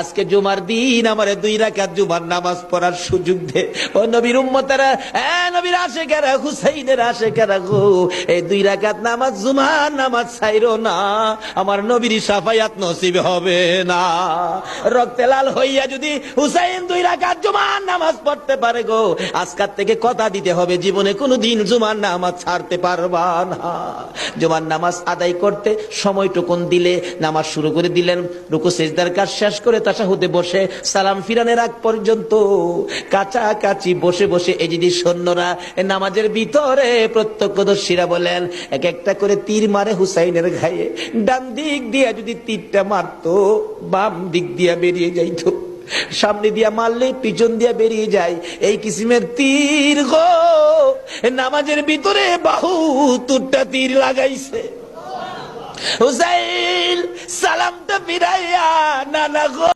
আজকে জুমার দিন আমারে 2 রাকাত জুমার নামাজ পড়ার সুযোগ দে। ও নবীর উম্মতেরা, নবীর আশিকেরা, হুসাইনের আশিকেরা গো, এই 2 রাকাত নামাজ জুমার নামাজ ছাইরো না, আমার নবীর শাফায়াত নসিব হবে না। রক্তে লাল হইয়া যদি হুসাইন 2 রাকাত জুমার নামাজ পড়তে পারে গো, আজকাল থেকে কথা দিতে হবে জীবনে কোনোদিন জুমার নামাজ ছাড়তে পারবা না। জুমার নামাজ আদায় করতে সময়টুকুন দিলে নামাজ শুরু করে দিলেন, রুকু সিজদার কাজ শেষ করে তাশাহুদে বসে সালাম ফিরানের আগ পর্যন্ত কাছাকাছি বসে বসে এই যদি সৈন্যরা নামাজের ভিতরে প্রত্যক্ষদর্শীরা বলেন এক একটা করে তীর মারে হুসাইনের গায়ে। ডান দিক দিয়া যদি তীরটা মারতো, বাম দিক দিয়া বেরিয়ে যাইতো, সামনে দিয়া মারলে পিছন দিয়া বেরিয়ে যায়, এই কিসিমের তীর গো নামাজের ভিতরে বাহুতুরটা তীর লাগাইছে। হুসাইন সালামটা ফিরাইয়া নানা গো